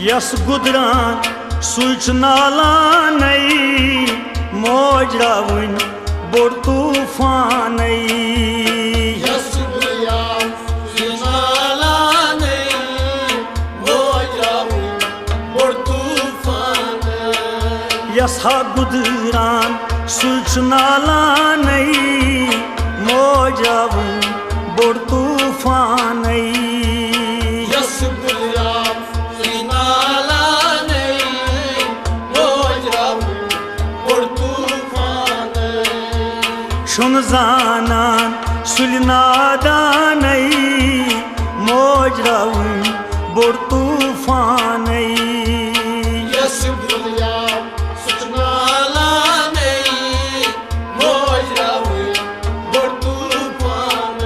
yes गुदरान सुच नालान मोजरावन बोड़ तूफान yes गुदरान सुच नालान मोजरावन बोड़ तूफान yes हा गुदरान सुच नालान मोजरावन बोड़ तूफान शुन जानान सुलनादान मोजरावन बोड़ तूफान यस गुदरान सुचनालान मोजरावन बोड़ तूफान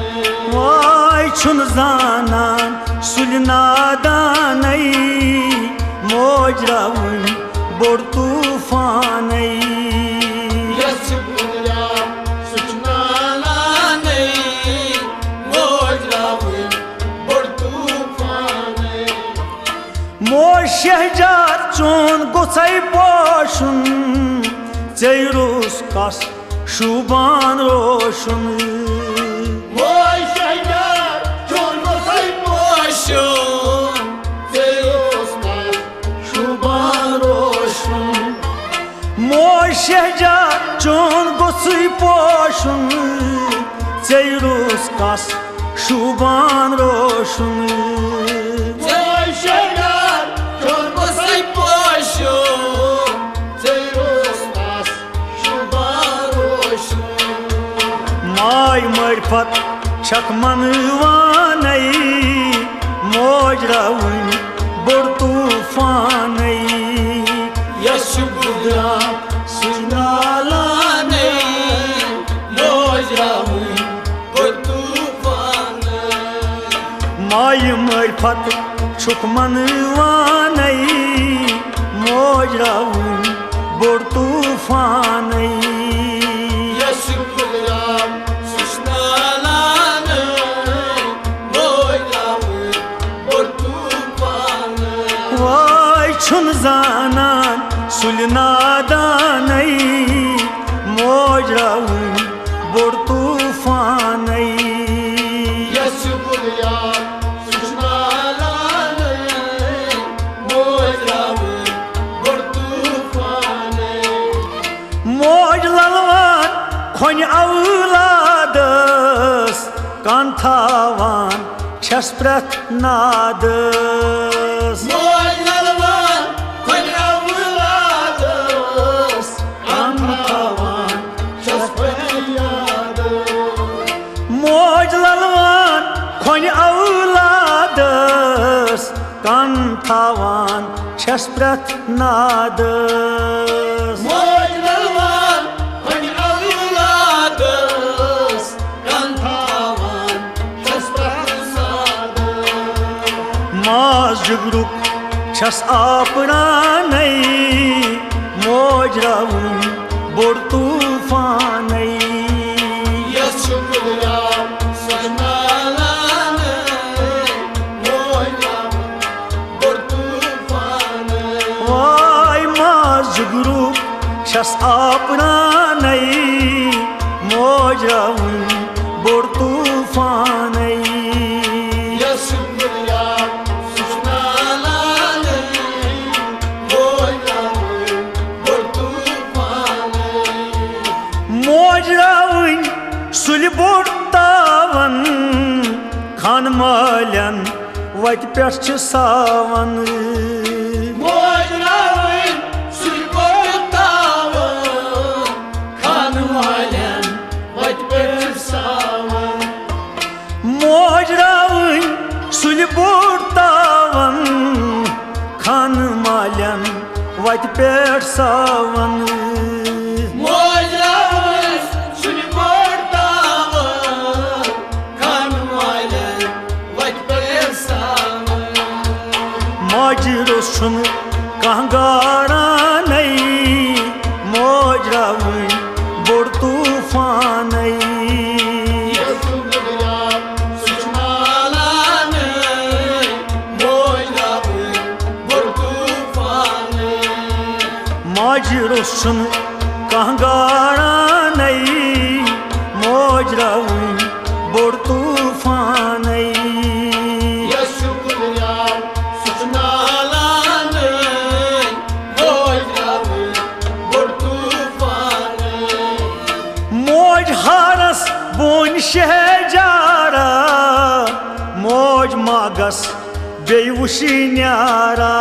वाय शुन जानान सुलनादान मोजरावन बोड़ तूफान मोर शहजाद चोन गोसाई पोशुन चेरुस कस शुबान रोशन मोर शहजाद चोन गोसाई पोशुन चेरुस कस शुबान रोशन मोर शहजाद चोन गोसाई पोशुन चेरुस कस शुबान रोशन माय मरफत छक मनवान मोजरावन बोड़ तूफान यस गुदरान सुनालान मोजरावन बोड़ तूफान माय मरफत छक मनवान मोजरावन बोड़ तूफान यस गुदरान सुनालान मोजरावन बोड़ तूफान वाय छुन जानान सुलनादान मोजरावन बोड़ तूफान यस गुदरान सुनालान मोजरावन बोड़ तूफान मोज ललवान खोन औलादस कान थावान छस प्रथ नादस मोज ललवान खोन औलादस कान थावान छस प्रथ नादस मोज ललवान खोन औलादस कान थावान छस प्रथ नादस मोज ललवान खोन औलादस कान थावान छस प्रथ नादस माज जुगरुक छस आपरान मोजरावन बोड़ तूफान यस गुदरान सुनालान मोजरावन बोड़ तूफान वाय माज जुगरुक छस आपरान मोजरावन बोड़ तूफान यस गुदरान सुनालान मोजरावन बोड़ तूफान मोजरावन सुल बोड़ तावन खान मालन वत पेठ छ सावन मोजरावन सुल बोड़ तावन खान मालन वत पेठ सावन मोजरावन सुल बोड़ तावन खान मालन वत पेठ सावन मोजरावन सुल बोड़ तावन खान मालन वत पेठ सावन माजरो सुन कहाँ गारान मोजरावन बोड़ तूफान यस गुदरान सुनालान मोजरावन बोड़ तूफान छुन कहगारान मौज रवन बोड़ तूफान मौज हारस बोन शहजारा मौज मागस बे वुशी न्यारा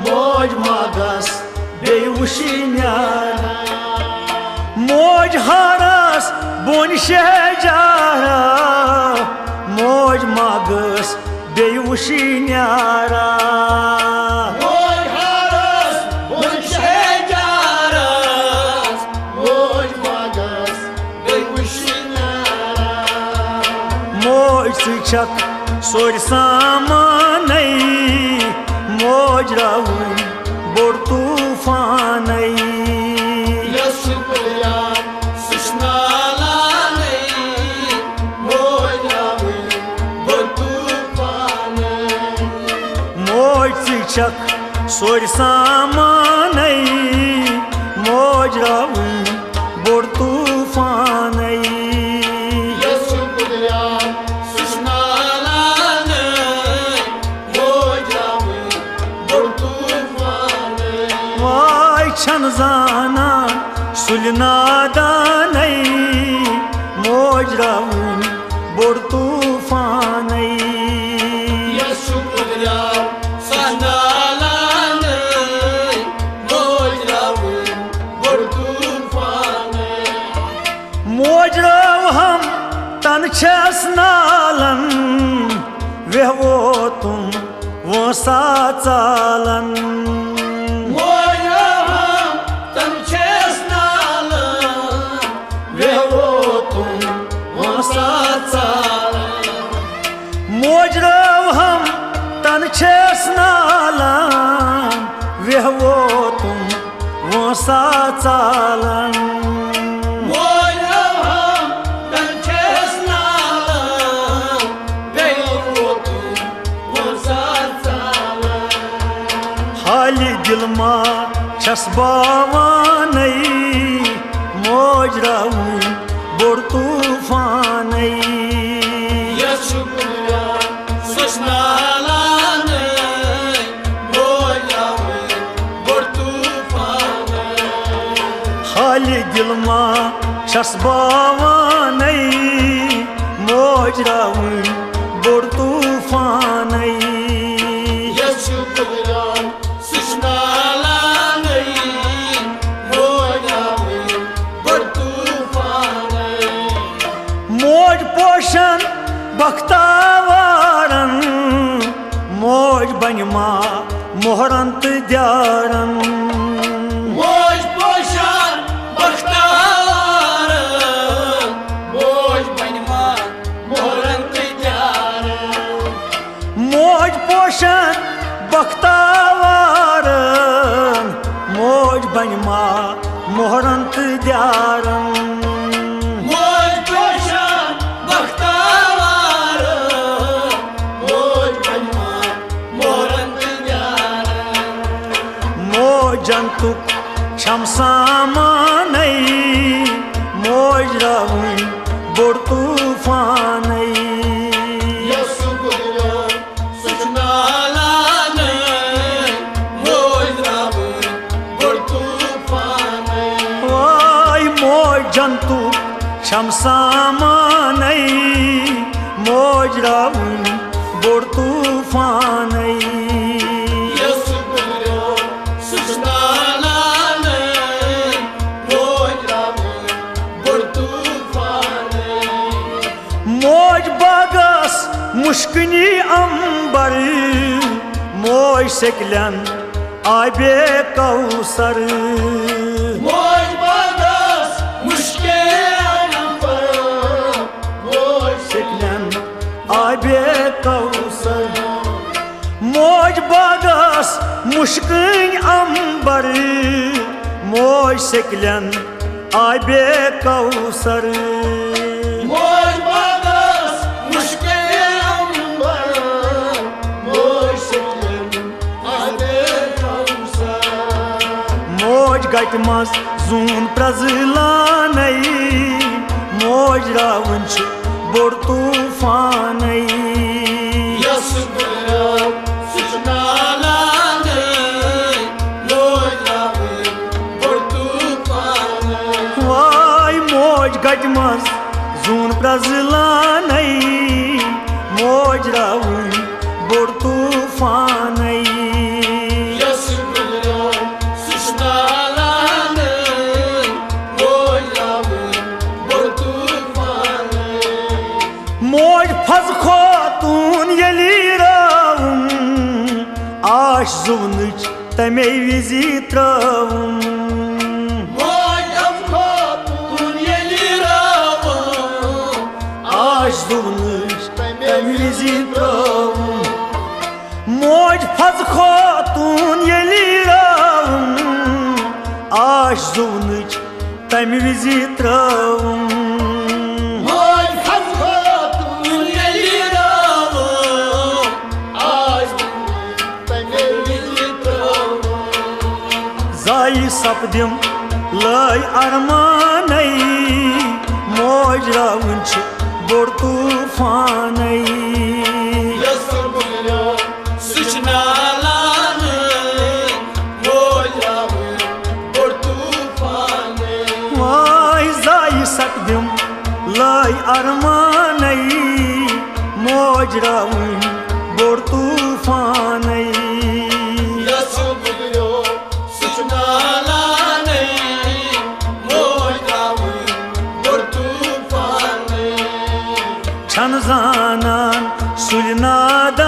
मौज मागस बे वुशी न्यारा मौज हारस बोन शहजारा मौज मागस बे वुशी न्यारा छक सोर सामान मौज रवन बोड़ तूफान मौज छक सोर सामान मौज रवन बोड़ तूफान छन जाना सुलनादान मौज रवन बोड़ तूफान मौज रव हम तन छस नालन वह वो तुम वो सा चालन मौज रव हम तन छस नालन वह वो तुम वो सा चालन हाली दिल मा छस बावान मौज रवन बोड़ तूफान हाली दिल मा छस बावान मौज रवन बोड़ तूफान मौज पोशन बख्तावारन मौज बनमा मोहरन तो द्यारन मौज पोशन बख्तावारन मौज बनमा मोहरन तो द्यारन मौज पोशन बख्तावारन मौज बनमा मोहरन तो द्यारन जंतुक छम सामान मौज रवन बोड़ तूफान मौज जंतुक छम सामान मौज रवन बोड़ तूफान मौज बागस मुश्किनी अंबर मौज सकलन आबे कौसर मौज बागस मुश्किल अंबर मौज सकलन आबे कौसर मौज बागस मुश्किल अंबर मौज सकलन आबे कौसर मौज बागस मुश्किल अंबर मौज گٹہِ منٛز زوٗن پرٛزلانَے موج راوُن چھُ بوٚڑ طوٗفانَے یۄس بُلیو سُہ چھُ نالانٕے موج راوٕنۍ بوٚڑ طوٗفانٕے واے موج گٹہِ منٛز زوٗن پرٛزلانَے موج راوُن بوٚڑ طوٗفانَے یۄس بُلیو سُہ چھُ نالانٕے موج راوٕنۍ بوٚڑ طوٗفانٕے موج پھَزٕ خوتوٗن ییٚلہِ راوُن آش زُونٕچ تَمے وِزِ ترٛاوُن موج خوتوٗن ییٚلہِ راوُن آش زُونٕچ تَمہِ وِزِ ترٛاوُن موج پھَزٕ خوتوٗن ییٚلہِ راوُن آش زُونٕچ تَمہِ وِزِ ترٛاوُن موج خوتوٗن ییٚلہِ راوُن آش تَمہِ وِزِ ترٛاوُن زایہِ سپدِم لٲے اَرمانَے موج راوُن چھُ بوٚڑ طوٗفانَے یۄس بُلیو سُہ چھُ نالانٕے موج راوٕنۍ بوٚڑ طوٗفانٕے واے زایہِ سپدِم لٲے اَرمانَے موج راوُن بوٚڑ طوٗفانَے یۄس بُلیو سُہ چھُ نالانٕے موج راوٕنۍ بوٚڑ طوٗفانٕے چھَنہٕ زانان سُلہِ نادان